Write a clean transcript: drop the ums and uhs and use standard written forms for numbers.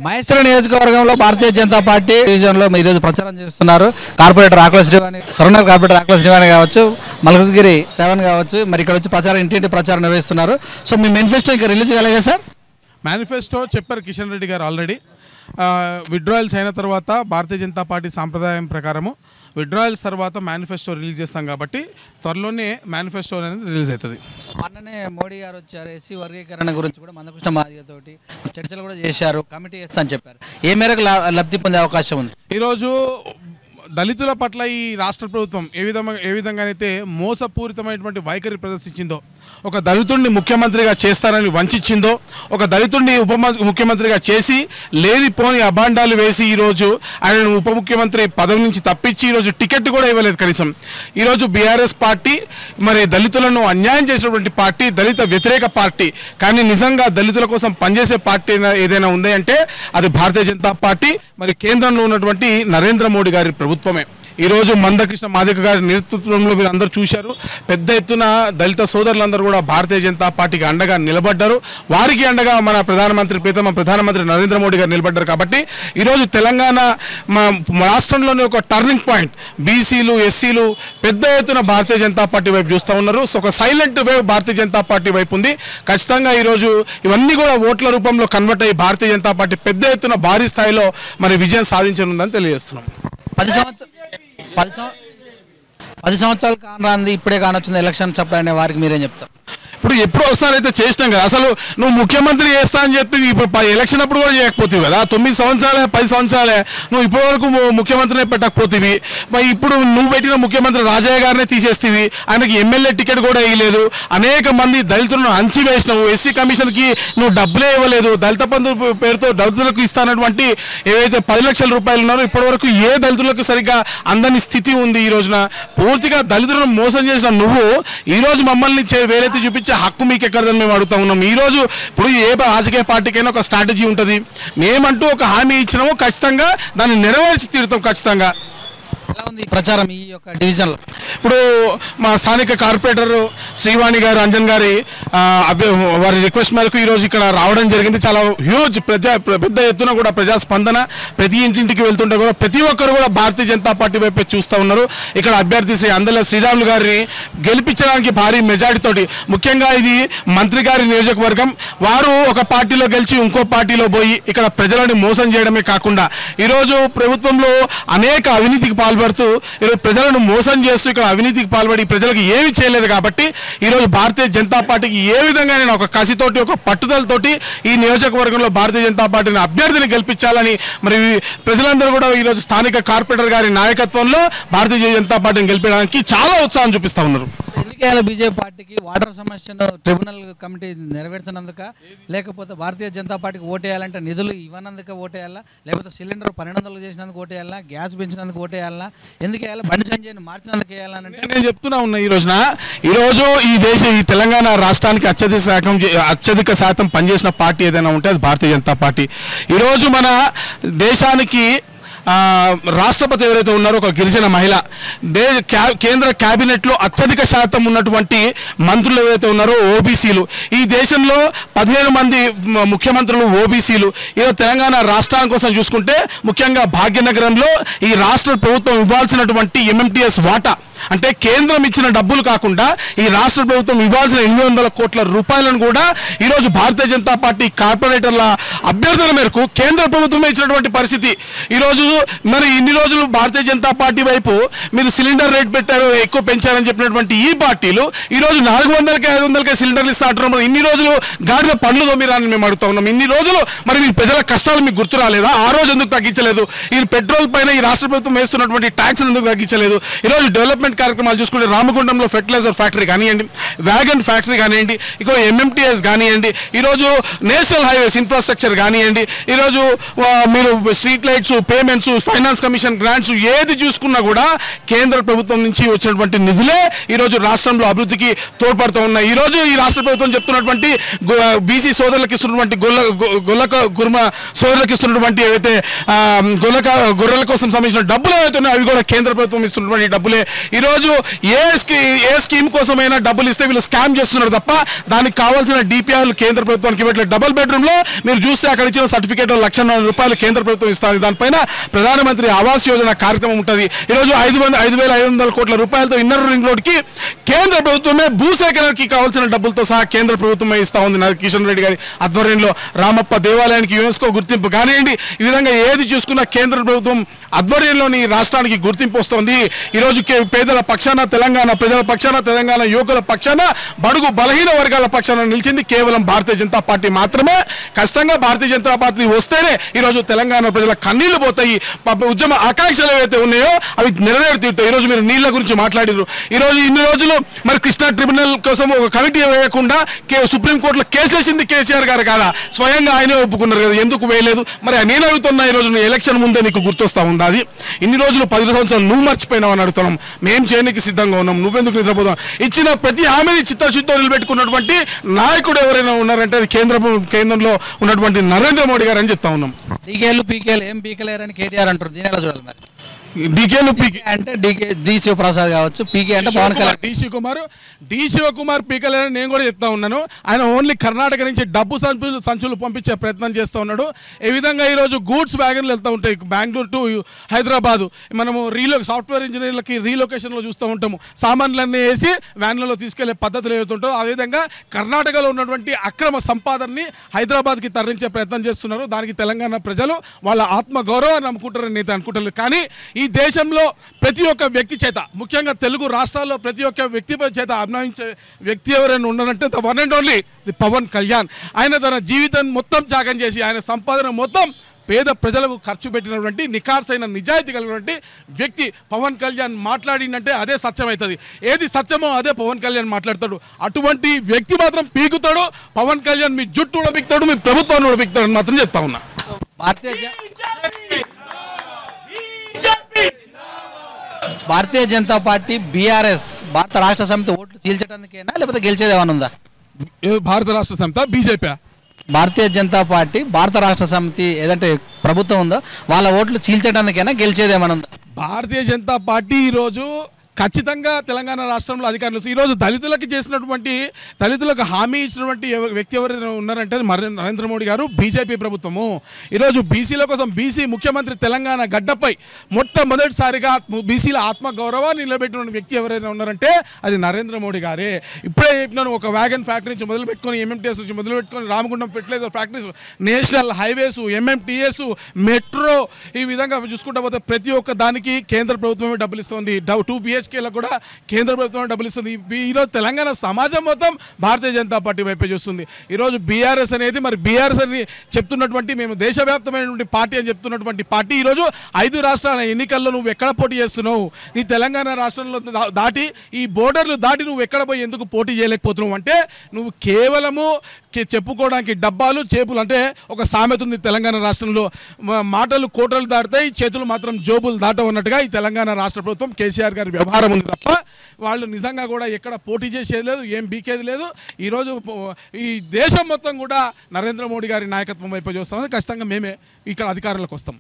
మహేశ్వరం నియోజకవర్గంలో భారతీయ జనతా పార్టీ డివిజన్లో ఈరోజు ప్రచారం చేస్తున్నారు. కార్పొరేటర్ ఆకుల శ్రీవాణి, సరౌండర్ కార్పొరేటర్ ఆకుల శ్రీవాణి కావచ్చు, మల్కజ్గిరి శ్రవణ్ కావచ్చు, మరి ఇక్కడ వచ్చి ప్రచారం ఇంటింటి ప్రచారం నిర్వహిస్తున్నారు. సో మీ మేనిఫెస్టో ఇంకా రిలీజ్ కాలేదా సార్? మేనిఫెస్టో చెప్పారు కిషన్ రెడ్డి గారు ఆల్రెడీ. విత్డ్రాయల్స్ అయిన తర్వాత భారతీయ జనతా పార్టీ సాంప్రదాయం ప్రకారము విత్డ్రాయల్స్ తర్వాత మేనిఫెస్టో రిలీజ్ చేస్తాం కాబట్టి త్వరలోనే మేనిఫెస్టో అనేది రిలీజ్ అవుతుంది. మొన్ననే మోడీ గారు వచ్చారు, ఎస్సీ వర్గీకరణ గురించి కూడా మందకృష్ణ మాదిగతోటి చర్చలు కూడా చేశారు, కమిటీ చేస్తా అని చెప్పారు. ఏ మేరకు లబ్ధి పొందే అవకాశం ఉంది? ఈరోజు దళితుల పట్ల ఈ రాష్ట్ర ప్రభుత్వం ఏ విధంగానైతే మోసపూరితమైనటువంటి వైఖరి ప్రదర్శించిందో, ఒక దళితుడిని ముఖ్యమంత్రిగా చేస్తారని వంచిందో, ఒక దళితుడిని ముఖ్యమంత్రిగా చేసి లేనిపోని అభాండాలు వేసి ఈరోజు ఆయన ఉప ముఖ్యమంత్రి పదవి నుంచి తప్పించి ఈరోజు టికెట్ కూడా ఇవ్వలేదు కనీసం. ఈరోజు బీఆర్ఎస్ పార్టీ మరి దళితులను అన్యాయం చేసినటువంటి పార్టీ, దళిత వ్యతిరేక పార్టీ. కానీ నిజంగా దళితుల కోసం పనిచేసే పార్టీ ఏదైనా ఉంది అంటే అది భారతీయ జనతా పార్టీ, మరి కేంద్రంలో ఉన్నటువంటి నరేంద్ర మోడీ గారి ప్రభుత్వమే. ఈరోజు మందకృష్ణ మాదిగ గారి నేతృత్వంలో మీరు అందరూ చూశారు, పెద్ద ఎత్తున దళిత సోదరులందరూ కూడా భారతీయ జనతా పార్టీకి అండగా నిలబడ్డారు. వారికి అండగా మన ప్రధానమంత్రి నరేంద్ర మోడీ గారు నిలబడ్డారు. కాబట్టి ఈరోజు తెలంగాణ రాష్ట్రంలోని ఒక టర్నింగ్ పాయింట్. బీసీలు, ఎస్సీలు పెద్ద ఎత్తున భారతీయ జనతా పార్టీ వైపు చూస్తూ ఉన్నారు. సో ఒక silent wave Bharatiya Janata party వైపు ఉంది. ఖచ్చితంగా ఈరోజు ఇవన్నీ కూడా ఓట్ల రూపంలో కన్వర్ట్ అయ్యి భారతీయ జనతా పార్టీ పెద్ద ఎత్తున భారీ స్థాయిలో మరి విజయం సాధించనుందని తెలియజేస్తున్నాం. 10 సంవత్సరాలు కానరాంది ఇప్పుడే కానొచ్చింది ఎలక్షన్ చెప్పాలనే వారికి మీరేం చెప్తారు? ఇప్పుడు ఎప్పుడో ఒకసారి అయితే చేసినాం కదా. అసలు నువ్వు ముఖ్యమంత్రి చేస్తా అని చెప్పి ఇప్పుడు ఎలక్షన్ అప్పుడు కూడా చేయకపోతేవి కదా. 9 సంవత్సరాలే 10 సంవత్సరాలే నువ్వు ఇప్పటి వరకు ముఖ్యమంత్రినే పెట్టకపోతేవి. మరి ఇప్పుడు నువ్వు పెట్టిన ముఖ్యమంత్రి రాజయ్య గారినే తీసేస్తేవి, ఆయనకి ఎమ్మెల్యే టికెట్ కూడా ఇవ్వలేదు. అనేక మంది దళితులను అంచివేసినావు. ఎస్సీ కమిషన్కి నువ్వు డబ్బులే ఇవ్వలేదు. దళిత బంధు పేరుతో దళితులకు ఇస్తానటువంటి ఏవైతే 10 లక్షల రూపాయలు ఉన్నారో ఇప్పటి వరకు ఏ దళితులకు సరిగ్గా అందని స్థితి ఉంది. ఈ రోజున పూర్తిగా దళితులను మోసం చేసిన నువ్వు ఈరోజు మమ్మల్ని వేలెత్తి చూపించి హక్కు మీకు ఎక్కడదని మేము అడుగుతా ఉన్నాం. ఈరోజు ఇప్పుడు ఏ రాజకీయ పార్టీకైనా ఒక స్ట్రాటజీ ఉంటుంది. మేమంటూ ఒక హామీ ఇచ్చినాము, ఖచ్చితంగా దాన్ని నెరవేర్చి తీరుతాం. ఖచ్చితంగా ఎలా ఉంది ప్రచారం ఈ యొక్క డివిజన్లో? ఇప్పుడు మా స్థానిక కార్పొరేటర్ శ్రీవాణి గారు, అంజన్ గారి వారి రిక్వెస్ట్ మేరకు ఈరోజు ఇక్కడ రావడం జరిగింది. చాలా హ్యూజ్ పెద్ద ఎత్తున కూడా ప్రజాస్పందన. ప్రతి ఇంటింటికి వెళ్తుంటే కూడా ప్రతి ఒక్కరు కూడా భారతీయ జనతా పార్టీ వైపే చూస్తూ ఉన్నారు. ఇక్కడ అభ్యర్థి అందెల శ్రీరాములు గారిని గెలిపించడానికి భారీ మెజారిటీతోటి, ముఖ్యంగా ఇది మంత్రి గారి నియోజకవర్గం. వారు ఒక పార్టీలో గెలిచి ఇంకో పార్టీలో పోయి ఇక్కడ ప్రజలను మోసం చేయడమే కాకుండా ఈరోజు ప్రభుత్వంలో అనేక అవినీతికి పాల్పడుతూ ఈరోజు ప్రజలను మోసం చేస్తూ ఇక్కడ అవినీతికి పాల్పడి ప్రజలకు ఏమి చేయలేదు. కాబట్టి ఈరోజు భారతీయ జనతా పార్టీకి ఏ విధంగా నేను ఒక కసితోటి, ఒక పట్టుదలతోటి ఈ నియోజకవర్గంలో భారతీయ జనతా పార్టీని అభ్యర్థిని గెలిపించాలని మరి ప్రజలందరూ కూడా ఈరోజు స్థానిక కార్పొరేటర్ గారి నాయకత్వంలో భారతీయ జనతా పార్టీని గెలిపించడానికి చాలా ఉత్సాహం చూపిస్తూ ఉన్నారు. ఎందుకేయాలి బీజేపీ పార్టీకి వాటర్ సమస్యను ట్రిబ్యునల్ కమిటీ నెరవేర్చినందుక, లేకపోతే భారతీయ జనతా పార్టీకి ఓటేయాలంటే నిధులు ఇవ్వనందుకు ఓటేయాలా, లేకపోతే సిలిండర్ 1200 చేసినందుకు ఓటేయాలా, గ్యాస్ పెంచినందుకు ఓటేయాలా, ఎందుకు వేయాలి, బండి సంజయ్ని మార్చినందుకు వేయాలంటే నేను చెప్తున్నా ఉన్నా. ఈరోజు ఈ తెలంగాణ రాష్ట్రానికి అత్యధిక శాతం పనిచేసిన పార్టీ ఏదైనా ఉంటే అది భారతీయ జనతా పార్టీ. ఈరోజు మన దేశానికి రాష్ట్రపతి ఎవరైతే ఉన్నారో ఒక గిరిజన మహిళ, కేంద్ర క్యాబినెట్లో అత్యధిక శాతం ఉన్నటువంటి మంత్రులు ఎవరైతే ఉన్నారో ఓబీసీలు. ఈ దేశంలో 15 మంది ముఖ్యమంత్రులు ఓబీసీలు. ఈరోజు తెలంగాణ రాష్ట్రాల కోసం చూసుకుంటే ముఖ్యంగా భాగ్యనగరంలో ఈ రాష్ట్ర ప్రభుత్వం ఇవ్వాల్సినటువంటి ఎంఎంటీఎస్ వాటా, అంటే కేంద్రం ఇచ్చిన డబ్బులు కాకుండా ఈ రాష్ట్ర ప్రభుత్వం ఇవ్వాల్సిన 800 కోట్ల రూపాయలను కూడా ఈరోజు భారతీయ జనతా పార్టీ కార్పొరేటర్ల అభ్యర్థుల మేరకు కేంద్ర ప్రభుత్వమే ఇచ్చినటువంటి పరిస్థితి. ఈరోజు మరి ఇన్ని రోజులు భారతీయ జనతా పార్టీ వైపు మీరు సిలిండర్ రేట్ పెట్టారు, ఎక్కువ పెంచారని చెప్పినటువంటి ఈ పార్టీలు ఈరోజు 400కి 500కి సిలిండర్లు ఇస్తా అంటున్నారు. మరి ఇన్ని రోజులు గాడిద పండ్లు తోమిరాని మేము అడుగుతా ఉన్నాం. ఇన్ని రోజులు మరి మీ ప్రజల కష్టాలు మీకు గుర్తు రాలేదా? ఆ రోజు ఎందుకు తగ్గించలేదు? ఈ పెట్రోల్ పైన ఈ రాష్ట్ర ప్రభుత్వం వేస్తున్నటువంటి ట్యాక్స్ ఎందుకు తగ్గించలేదు? ఈరోజు డెవలప్మెంట్ కార్యక్రమాలు చూసుకుంటే రామగుండంలో ఫెర్టిలైజర్ ఫ్యాక్టరీ కానివ్వండి, వ్యాగన్ ఫ్యాక్టరీ కానివ్వండి, ఇంకో ఎంఎంటీఎస్ కానివ్వండి, ఈరోజు నేషనల్ హైవేస్ ఇన్ఫ్రాస్ట్రక్చర్ కానివ్వండి, ఈరోజు మీరు street lights, payments, finance commission grants ఏది చూసుకున్నా కూడా కేంద్ర ప్రభుత్వం నుంచి వచ్చినటువంటి నిధులే ఈరోజు రాష్ట్రంలో అభివృద్ధికి తోడ్పడుతూ ఉన్నాయి. ఈరోజు ఈ రాష్ట్ర ప్రభుత్వం చెప్తున్నటువంటి బీసీ సోదరులకు ఇస్తున్నటువంటి గుర్మ సోదరులకు ఇస్తున్నటువంటి ఏవైతే గొర్రెల కోసం సంబంధించిన డబ్బులు ఏవైతే ఉన్నాయో అవి కూడా కేంద్ర ప్రభుత్వం ఇస్తున్నటువంటి డబ్బులే. ఈరోజు ఏ స్కీమ్ కోసమైనా డబ్బులు ఇస్తే వీళ్ళు స్కామ్ చేస్తున్నారు తప్ప దానికి కావాల్సిన డిపిఆర్లు కేంద్ర ప్రభుత్వానికి ఇవ్వట్లేదు. డబుల్ బెడ్రూమ్లో మీరు చూస్తే అక్కడ ఇచ్చిన సర్టిఫికేట్ ₹1,00,000 కేంద్ర ప్రభుత్వం ఇస్తుంది. దానిపైన ప్రధానమంత్రి ఆవాస్ యోజన కార్యక్రమం ఉంటుంది. ఈరోజు 5,500 కోట్ల రూపాయలతో ఇన్నర్ రింగ్ రోడ్కి కేంద్ర ప్రభుత్వమే భూసేకరణకి కావాల్సిన డబ్బులతో సహా కేంద్ర ప్రభుత్వమే ఇస్తా ఉంది. కిషన్ రెడ్డి గారి ఆధ్వర్యంలో రామప్ప దేవాలయానికి యునెస్కో గుర్తింపు కానివ్వండి, ఈ విధంగా ఏది చూసుకున్నా కేంద్ర ప్రభుత్వం ఆధ్వర్యంలోని రాష్ట్రానికి గుర్తింపు వస్తుంది. ఈరోజు పేదల పక్షాన తెలంగాణ ప్రజల పక్షాన, తెలంగాణ యువకుల పక్షాన, బడుగు బలహీన వర్గాల పక్షాన నిలిచింది కేవలం భారతీయ జనతా పార్టీ మాత్రమే. ఖచ్చితంగా భారతీయ జనతా పార్టీ వస్తేనే ఈరోజు తెలంగాణ ప్రజల కన్నీళ్లు పోతాయి. ఉద్యమ ఆకాంక్షలు ఏవైతే ఉన్నాయో అవి నెరవేరుతాయి. ఈరోజు మీరు నీళ్ల గురించి మాట్లాడారు. ఈరోజు ఇన్ని రోజులు మరి కృష్ణా ట్రిబ్యునల్ కోసం ఒక కమిటీ వేయకుండా సుప్రీంకోర్టులో కేసేసింది కేసీఆర్ గారు కాదా? స్వయంగా ఆయనే ఒప్పుకున్నారు కదా, ఎందుకు వేయలేదు? మరి నేను అడుగుతున్నా, ఈరోజు ఎలక్షన్ ముందే నీకు గుర్తొస్తా ఉందా? అది ఇన్ని రోజులు 10 సంవత్సరాలు నువ్వు మర్చిపోయినావు అని అడుగుతున్నాం. మేము చేయడానికి సిద్ధంగా ఉన్నాం, నువ్వెందుకు నిద్రపోతాం? ఇచ్చిన ప్రతి హామీని చిత్తశుద్ధితో నిలబెట్టుకున్నటువంటి నాయకుడు ఎవరైనా ఉన్నారంటే అది కేంద్రంలో ఉన్నటువంటి నరేంద్ర మోడీ గారు అని చెప్తా ఉన్నాం. పీకేలు ఏం పీకలేరని కేటీఆర్ అంటారు. దీని ఎలా చూడాలి మరి? డీకేలు అంటే డి శివప్రసాద్ కావచ్చు, పీకే అంటే పవన్ కళ్యాణ్, డి శివకుమార్ పీకలేరని నేను కూడా చెప్తా ఉన్నాను. ఆయన ఓన్లీ కర్ణాటక నుంచి డబ్బు సంచులు పంపించే ప్రయత్నం చేస్తూ ఉన్నాడు. ఏ విధంగా ఈరోజు గూడ్స్ వ్యాగన్లు వెళ్తూ ఉంటాయి బెంగళూరు టు హైదరాబాదు. మనము సాఫ్ట్వేర్ ఇంజనీర్లకి రీలొకేషన్లో చూస్తూ ఉంటాము. సామాన్లన్నీ వేసి వ్యాన్లలో తీసుకెళ్లే పద్ధతులు ఏవైతుంటాయో ఆ విధంగా కర్ణాటకలో ఉన్నటువంటి అక్రమ సంపాదనని హైదరాబాద్కి తరలించే ప్రయత్నం చేస్తున్నారు. దానికి తెలంగాణ ప్రజలు వాళ్ళ ఆత్మగౌరవాన్ని నమ్ముకుంటారని నేను అనుకుంటారు. కానీ ఈ దేశంలో ప్రతి ఒక్క వ్యక్తి చేత, ముఖ్యంగా తెలుగు రాష్ట్రాల్లో ప్రతి ఒక్క వ్యక్తి చేత అభినయించే వ్యక్తి ఎవరైనా ఉన్నారంటే the one and only the Pawan Kalyan. ఆయన తన జీవితం మొత్తం త్యాగం చేసి ఆయన సంపాదన మొత్తం పేద ప్రజలకు ఖర్చు పెట్టినటువంటి నిఖార్సైన నిజాయితీ కలిగినటువంటి వ్యక్తి పవన్ కళ్యాణ్ మాట్లాడిందంటే అదే సత్యం అవుతుంది. ఏది సత్యమో అదే పవన్ కళ్యాణ్ మాట్లాడతాడు. అటువంటి వ్యక్తి మాత్రం పీకుతాడు. పవన్ కళ్యాణ్ మీ జుట్టు ఉడబిక్తాడు, మీ ప్రభుత్వాన్ని ఉడబిక్తాడు అని మాత్రం చెప్తా ఉన్నా. భారతీయ జనతా పార్టీ బీఆర్ఎస్ భారత రాష్ట్ర సమితి ఓట్లు చీల్చడానికేనా లేకపోతే గెలిచేది ఏమైనా ఉందా? భారత రాష్ట్ర సమితి బీజేపీ, భారతీయ జనతా పార్టీ భారత రాష్ట్ర సమితి ఏదంటే ప్రభుత్వం ఉందో వాళ్ళ ఓట్లు చీల్చడానికైనా గెలిచేది ఏమైనా ఉందా? భారతీయ జనతా పార్టీ ఈరోజు ఖచ్చితంగా తెలంగాణ రాష్ట్రంలో అధికారులు ఈరోజు దళితులకు హామీ ఇచ్చినటువంటి వ్యక్తి ఎవరైనా ఉన్నారంటే నరేంద్ర మోడీ గారు, బీజేపీ ప్రభుత్వము. ఈరోజు బీసీల కోసం బీసీ ముఖ్యమంత్రి తెలంగాణ గడ్డపై మొట్టమొదటిసారిగా బీసీల ఆత్మగౌరవాన్ని నిలబెట్టిన వ్యక్తి ఎవరైనా ఉన్నారంటే అది నరేంద్ర మోడీ గారే. ఇప్పుడే చెప్పినాను, ఒక వ్యాగన్ ఫ్యాక్టరీ నుంచి మొదలుపెట్టుకొని ఎంఎంటీఎస్ నుంచి మొదలుపెట్టుకొని Ramagundam fertiliser factories, national highways, MMTS, metro, ఈ విధంగా చూసుకుంటా పోతే ప్రతి ఒక్క దానికి కేంద్ర ప్రభుత్వమే డబ్బులు ఇస్తుంది. 2 BHKలకు కూడా కేంద్ర ప్రభుత్వం డబ్బులు ఇస్తుంది. ఈరోజు తెలంగాణ సమాజం మొత్తం భారతీయ జనతా పార్టీ వైపే చూస్తుంది. ఈరోజు బీఆర్ఎస్ అనేది మరి బీఆర్ఎస్ అని చెప్తున్నటువంటి, మేము దేశవ్యాప్తమైనటువంటి పార్టీ అని చెప్తున్నటువంటి పార్టీ ఈరోజు 5 రాష్ట్రాల ఎన్నికల్లో నువ్వు ఎక్కడ పోటీ చేస్తున్నావు? నీ తెలంగాణ రాష్ట్రంలో దాటి ఈ బోర్డర్లు దాటి నువ్వు ఎక్కడ పోయి ఎందుకు పోటీ చేయలేకపోతున్నావు అంటే నువ్వు కేవలము చెప్పుకోవడానికి డబ్బాలు చేపులు. అంటే ఒక సామెత ఉంది తెలంగాణ రాష్ట్రంలో, మాటలు కోటలు దాటుతాయి, చేతులు మాత్రం జోబులు దాటవన్నట్టుగా ఈ తెలంగాణ రాష్ట్ర ప్రభుత్వం కేసీఆర్ గారి వ్యవహారం ఉంది తప్ప వాళ్ళు నిజంగా కూడా ఎక్కడ పోటీ చేసేది లేదు, ఏం బీకేది లేదు. ఈరోజు ఈ దేశం మొత్తం కూడా నరేంద్ర మోడీ గారి నాయకత్వం వైపు చూస్తాం. ఖచ్చితంగా మేమే ఇక్కడ అధికారంలోకి వస్తాం.